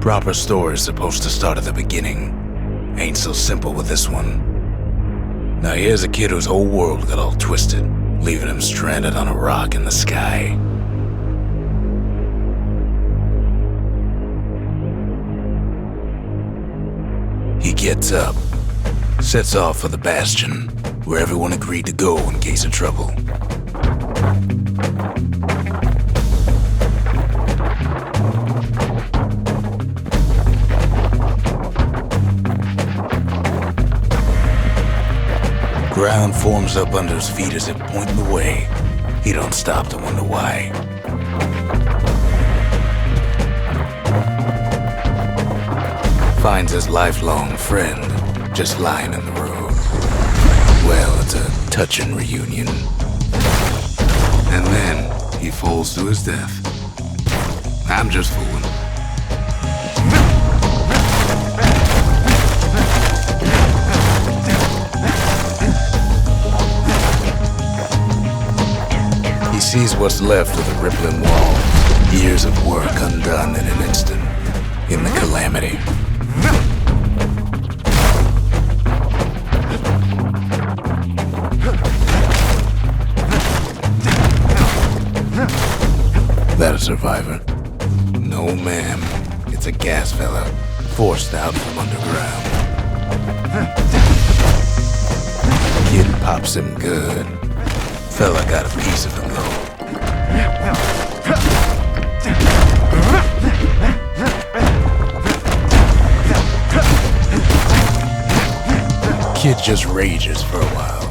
Proper story's supposed to start at the beginning. Ain't so simple with this one. Now here's a kid whose whole world got all twisted, leaving him stranded on a rock in the sky. He gets up, sets off for the Bastion, where everyone agreed to go in case of trouble. Ground forms up under his feet as if pointing the way. He don't stop to wonder why. Finds his lifelong friend just lying in the road. Well, it's a touching reunion. And then he falls to his death. I'm just fooling. He sees what's left of the rippling walls, years of work undone in an instant, in the calamity. That a survivor? No, ma'am. It's a gas fella, forced out from underground. Kid pops him good. Fella got a piece of him, though. Kid just rages for a while.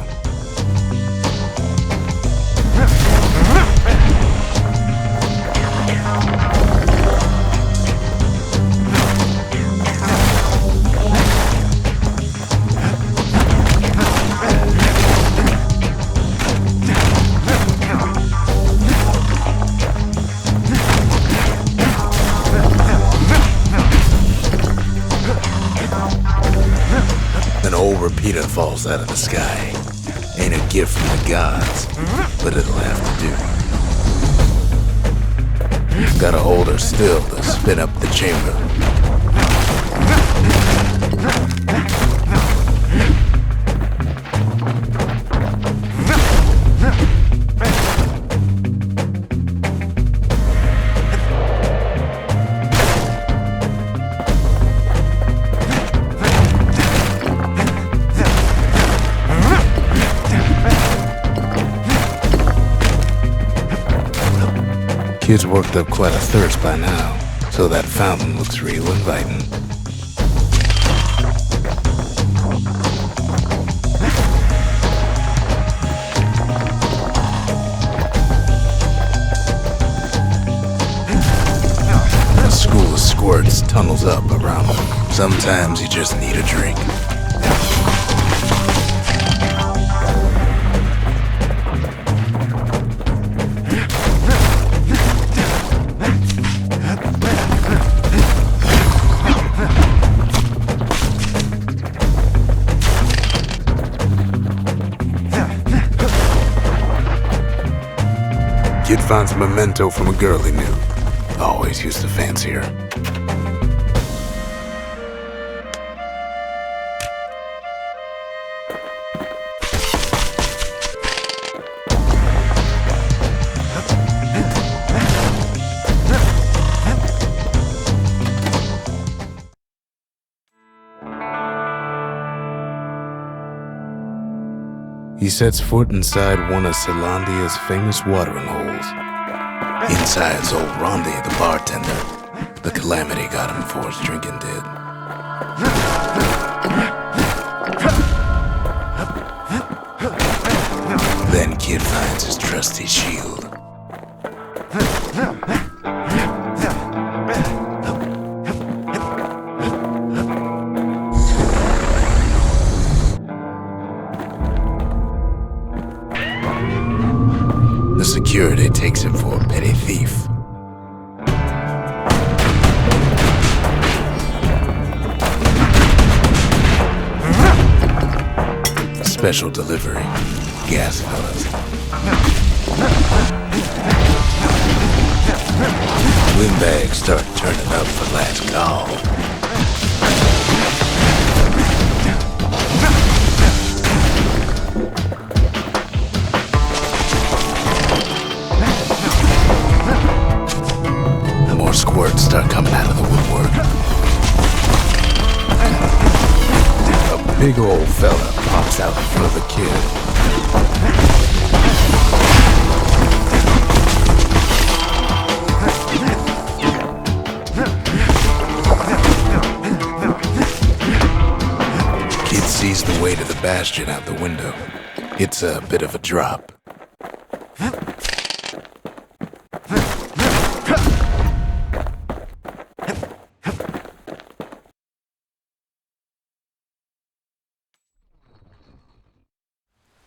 Repeater falls out of the sky. Ain't a gift from the gods, but it'll have to do. Gotta hold her still to spin up the chamber. Kid's worked up quite a thirst by now, so that fountain looks real inviting. A school of squirts tunnels up around him. Sometimes you just need a drink. Kid finds a memento from a girl he knew. Always used to fancy her. He sets foot inside one of Celandia's famous watering holes. Inside's old Rondi, the bartender. The calamity got him before his drinking did. Then Kid finds his trusty shield. Security takes him for a petty thief. Special delivery, gas fellas. Windbags start turning up for last call. More squirts start coming out of the woodwork. A big old fella pops out in front of the kid. Kid sees the weight of the bastion out the window. It's a bit of a drop.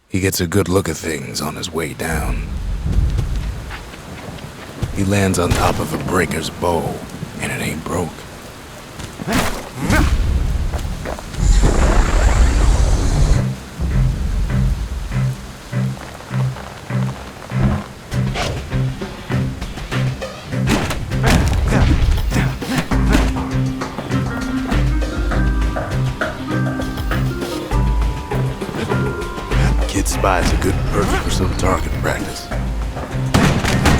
He gets a good look at things on his way down. He lands on top of a breaker's bow, and it ain't broke. Spies a good perch for some target practice.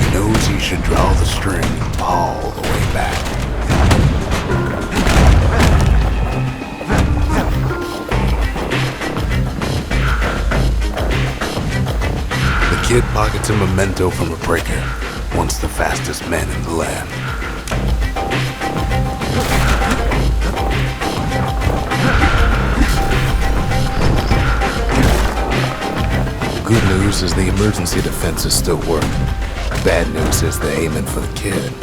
He knows he should draw the string all the way back. The kid pockets a memento from a breaker, once the fastest man in the land. Good news is the emergency defenses still work. Bad news is they're aiming for the kid.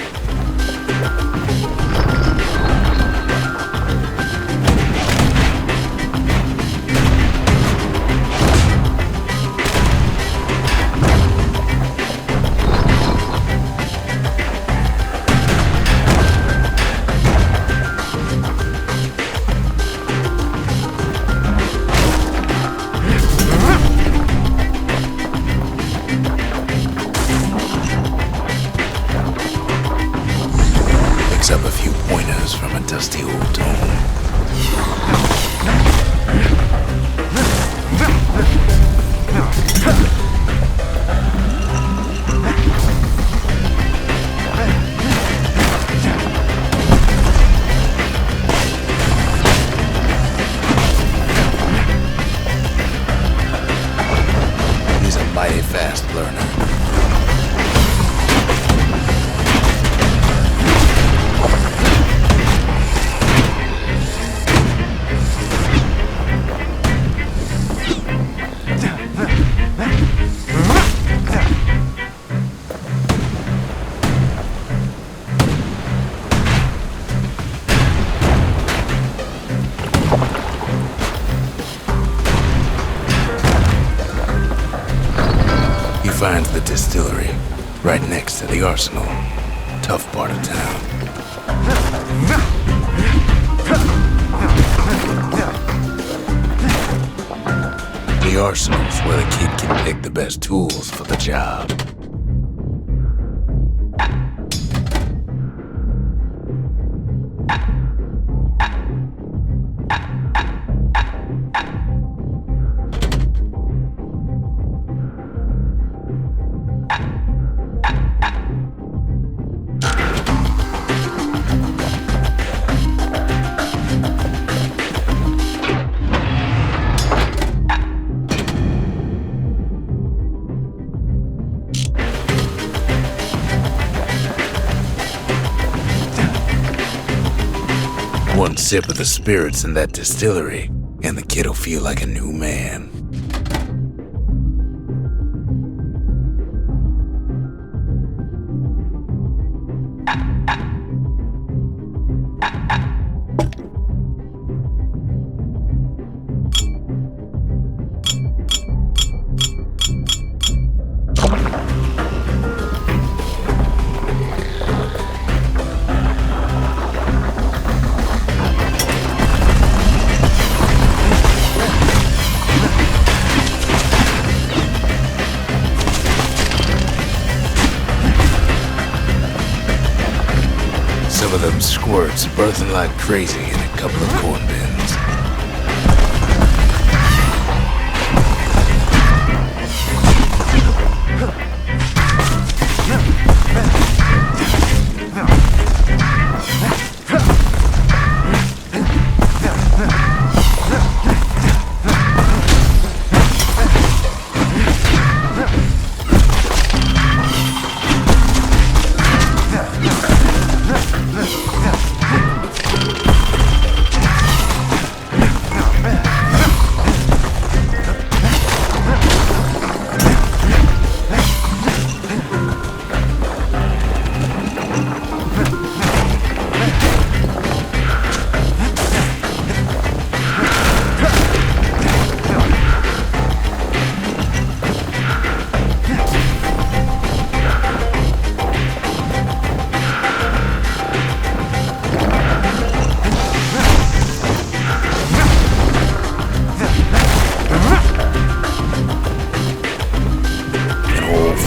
Up a few pointers from a dusty old dome. He's a mighty fast learner. Finds the distillery right next to the arsenal. Tough part of town. The arsenal's where the kid can pick the best tools for the job. One sip of the spirits in that distillery, and the kid'll feel like a new man. them squirts birthing like crazy in a couple of corn bins.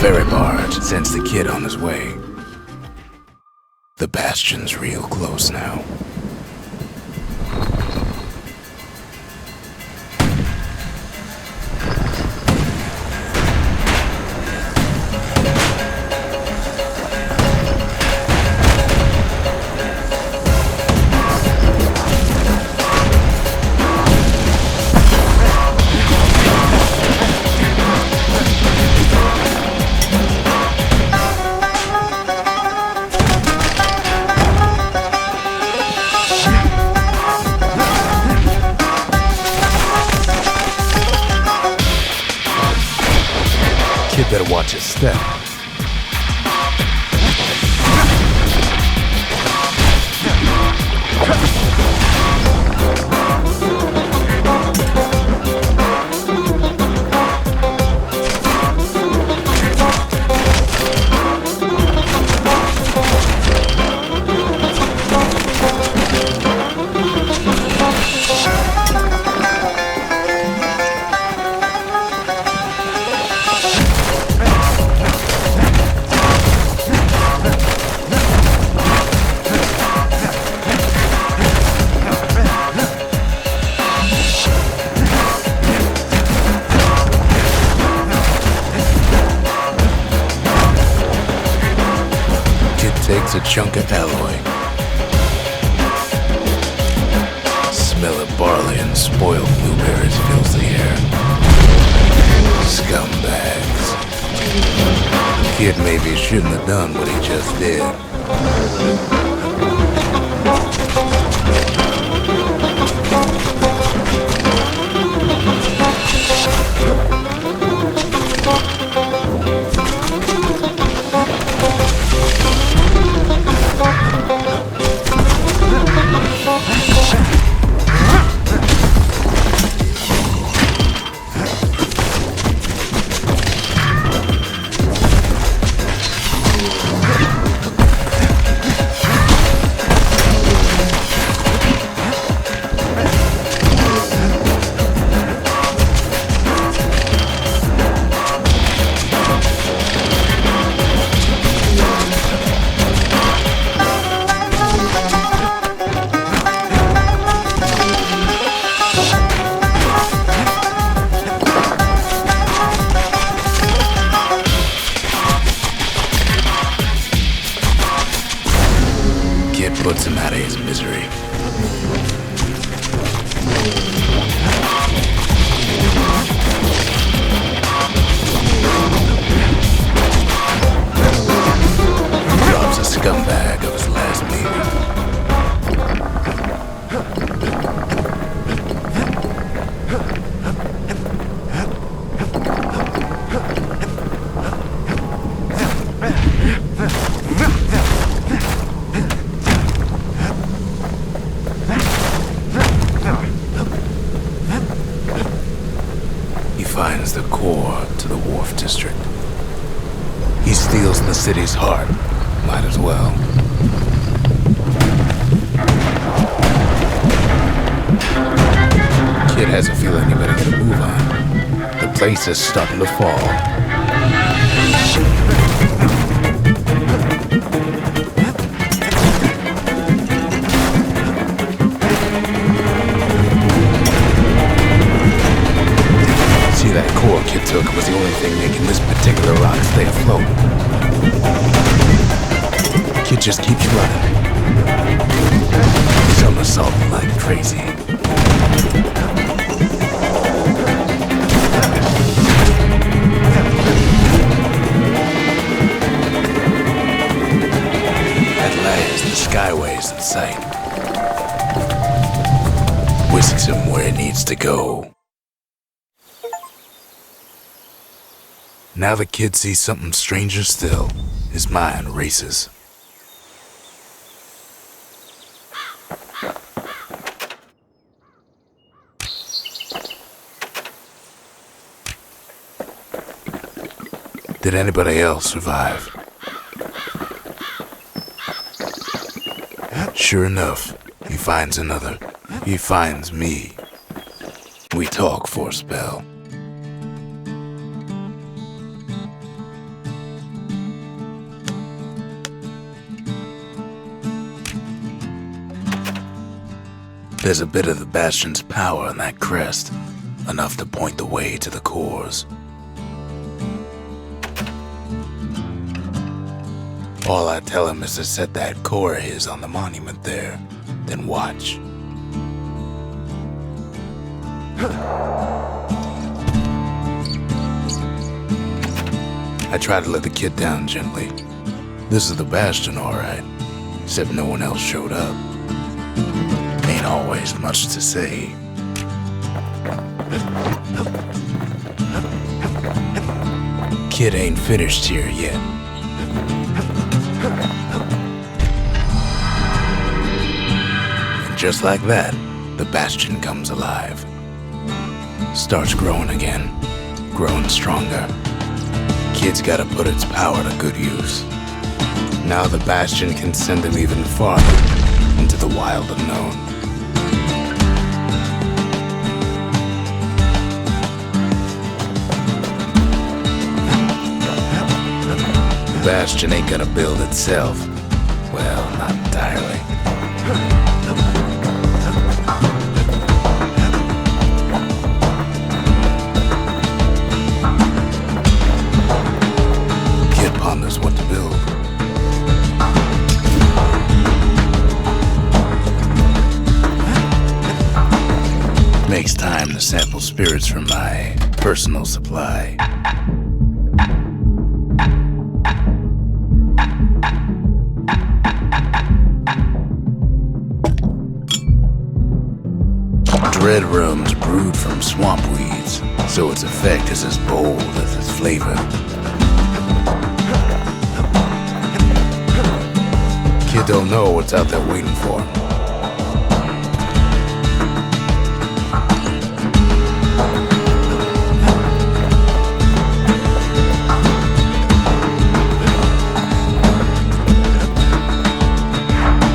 Ferry barge sends the kid on his way. The bastion's real close now. Kid better watch his step. Takes a chunk of alloy. Smell of barley and spoiled blueberries fills the air. Scumbags. The kid maybe shouldn't have done what he just did. Puts him out of his misery. Robs a scumbag of his last meal. Finds the core to the Wharf District. He steals the city's heart. Might as well. Kid has a feeling he better get a move on. The place is starting to fall. was the only thing making this particular rock stay afloat. Kid just keeps running. Somersaulting like crazy. At last, the skyway's in sight. Whisks him where he needs to go. Now the kid sees something stranger still. His mind races. Did anybody else survive? Sure enough, he finds another. He finds me. We talk for a spell. There's a bit of the Bastion's power in that crest, enough to point the way to the cores. All I tell him is to set that core of his on the monument there, then watch. I try to let the kid down gently. This is the Bastion, all right, except no one else showed up. Ain't always much to say. Kid ain't finished here yet. And just like that, the Bastion comes alive. Starts growing again, growing stronger. Kid's gotta put its power to good use. Now the Bastion can send him even farther into the wild unknown. The Bastion ain't gonna build itself. Well, not entirely. Kid ponders what to build. Makes time to sample spirits from my personal supply. Dread rum's brewed from swamp weeds, so its effect is as bold as its flavor. Kid don't know what's out there waiting for him.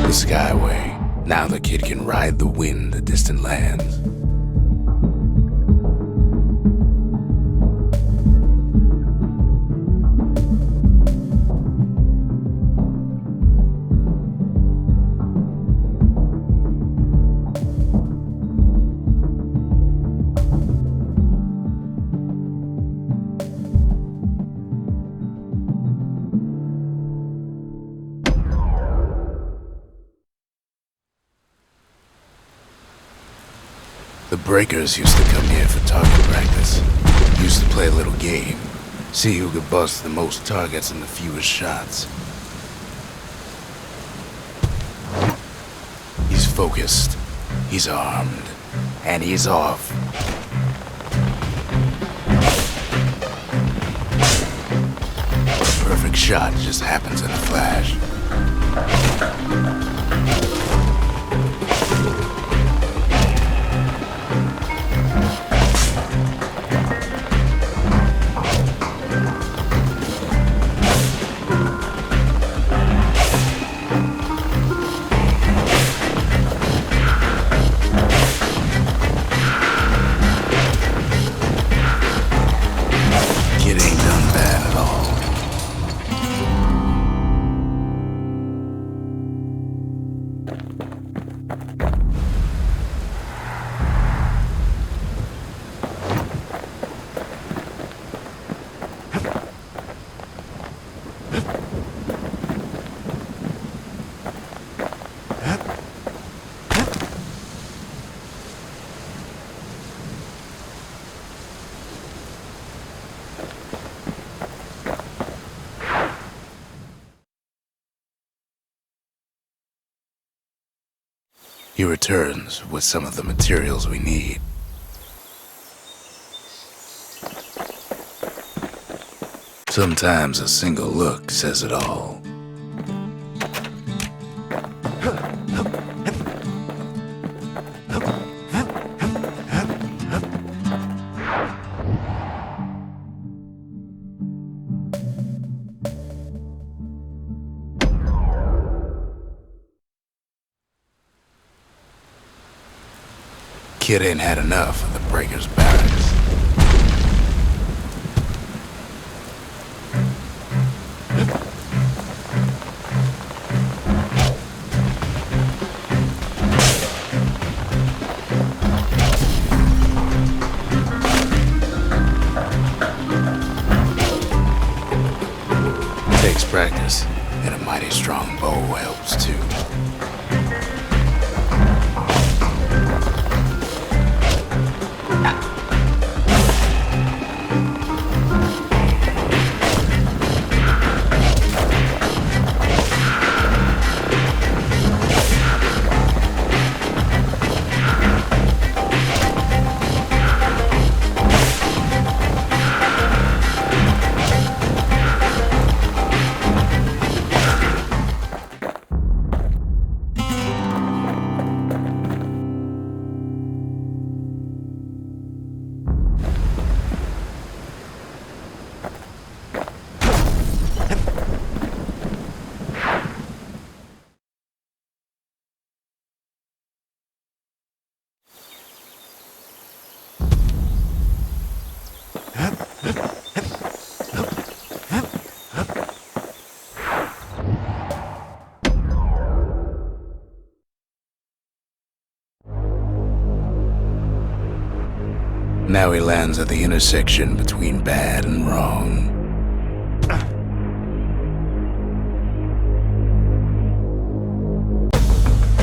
The Skyway. Now the kid can ride the wind to distant lands. The breakers used to come here for target practice. Used to play a little game. See who could bust the most targets and the fewest shots. He's focused. He's armed. And he's off. The perfect shot just happens in a flash. He returns with some of the materials we need. Sometimes a single look says it all. Kid ain't had enough of the Breaker's barracks. Takes practice, and a mighty strong bow helps too. Now he lands at the intersection between bad and wrong.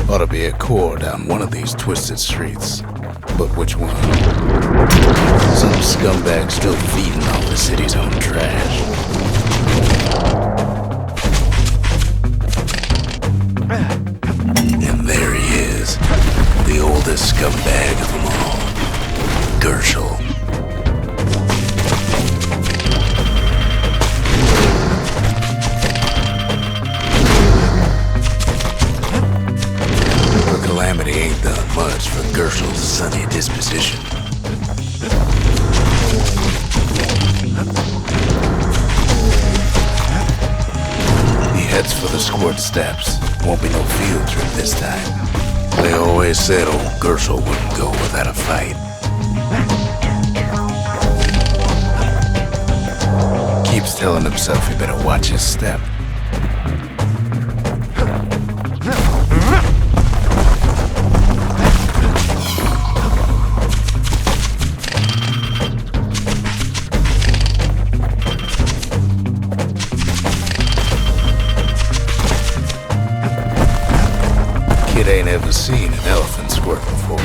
Ought to be a core down one of these twisted streets. But which one? Some scumbag still feeding off the city's own trash. And there he is, the oldest scumbag of them all. Gershel. The calamity ain't done much for Gershel's sunny disposition. He heads for the squirt steps. Won't be no field trip this time. They always said old Gershel wouldn't go without a fight. Keeps telling himself he better watch his step. Kid ain't ever seen an elephant squirt before.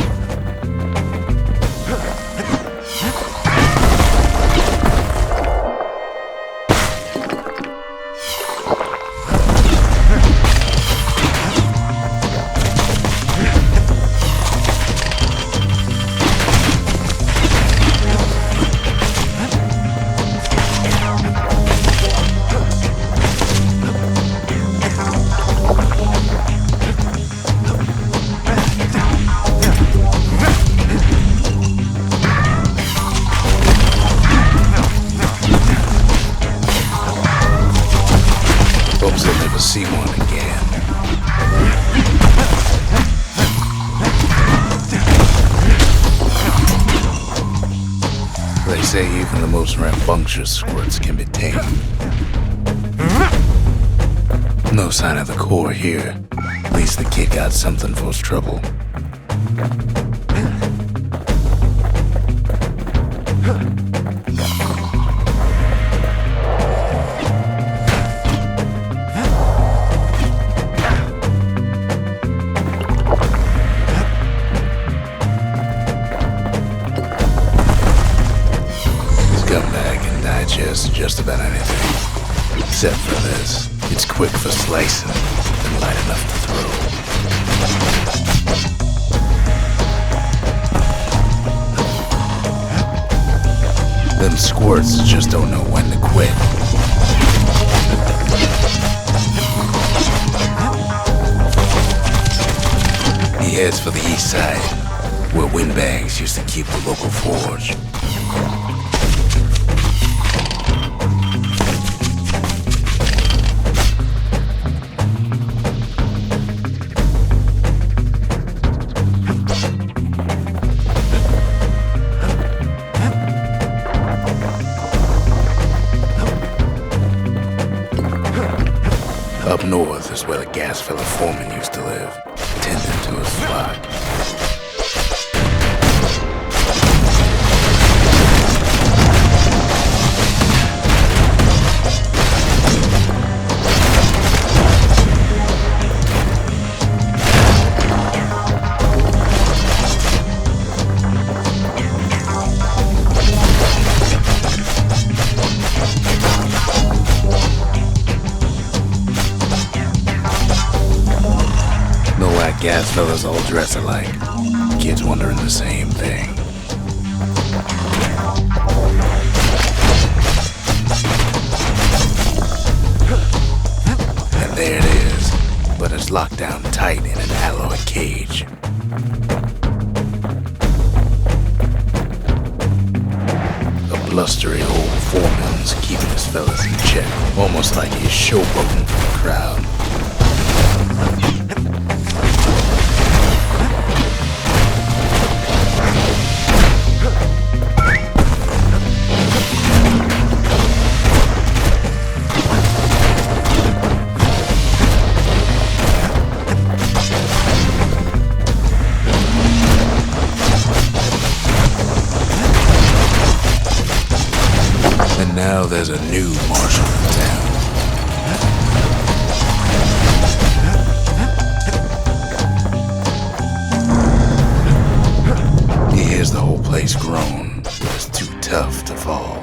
Hopes they'll never see one again. They say even the most rambunctious squirts can be tamed. No sign of the core here. At least the kid got something for his trouble. Scumbag can digest just about anything. Except for this. It's quick for slicing and light enough to throw. squirts just don't know when to quit. He heads for the east side, where windbags used to keep the local forge. Up north is where the gas fella foreman used to live, tending to his flock. Gas fellas all dress alike. Kids wondering the same thing. And there it is, but it's locked down tight in an alloy cage. A blustery old foreman's keeping his fellas in check, almost like he's showboating for the crowd. Now there's a new marshal in town. He hears the whole place groan, but it's too tough to fall.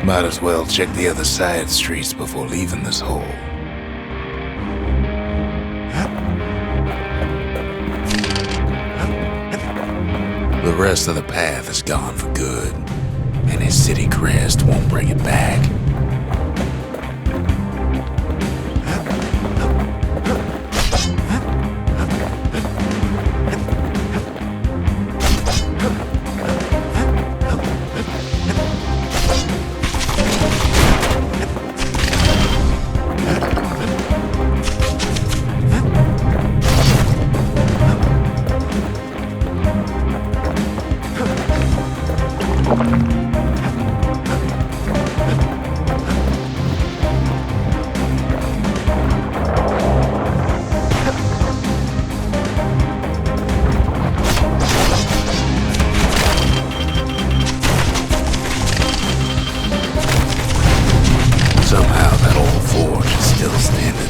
Might as well check the other side streets before leaving this hole. The rest of the path is gone for good, and his city crest won't bring it back. Somehow that old forge is still standing.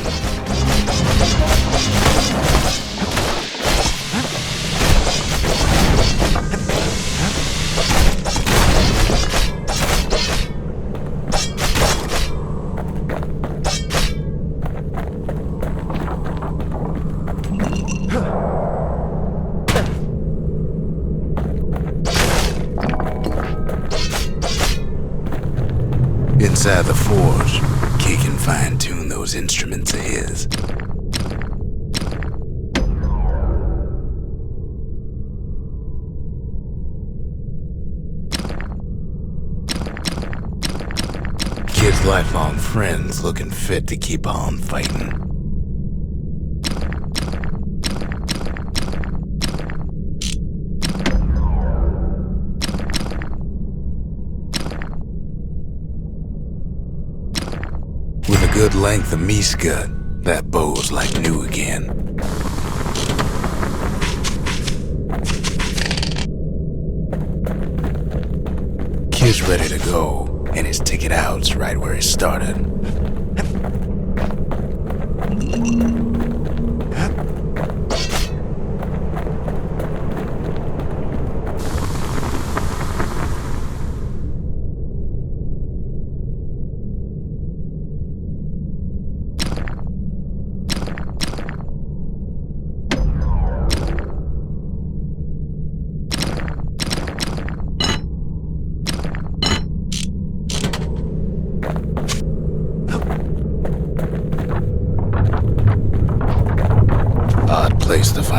Inside the forge, Key can fine-tune those instruments of his. Kid's lifelong friends looking fit to keep on fighting. With a good length of Miska, that bow's like new again. Kid's ready to go, and his ticket out's right where he started.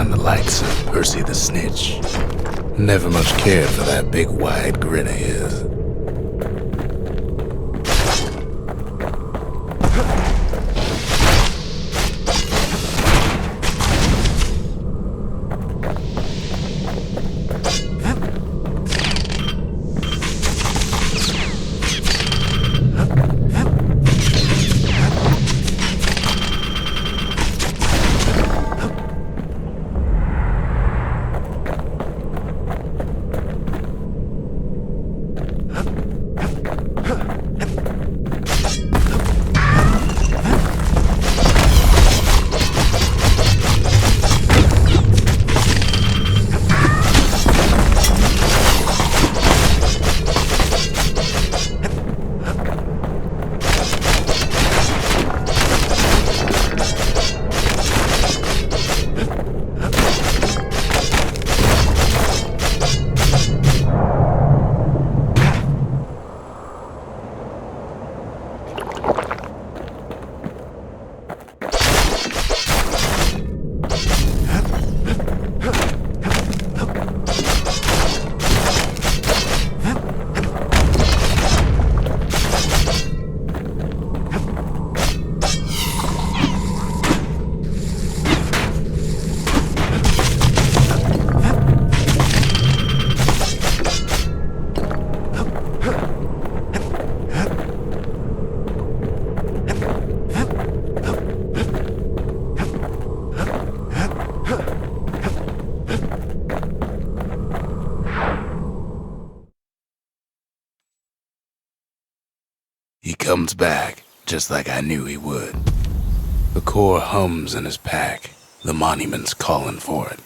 find the likes of Percy the Snitch. Never much cared for that big wide grin of his. He comes back, just like I knew he would. The core hums in his pack, the monument's calling for it.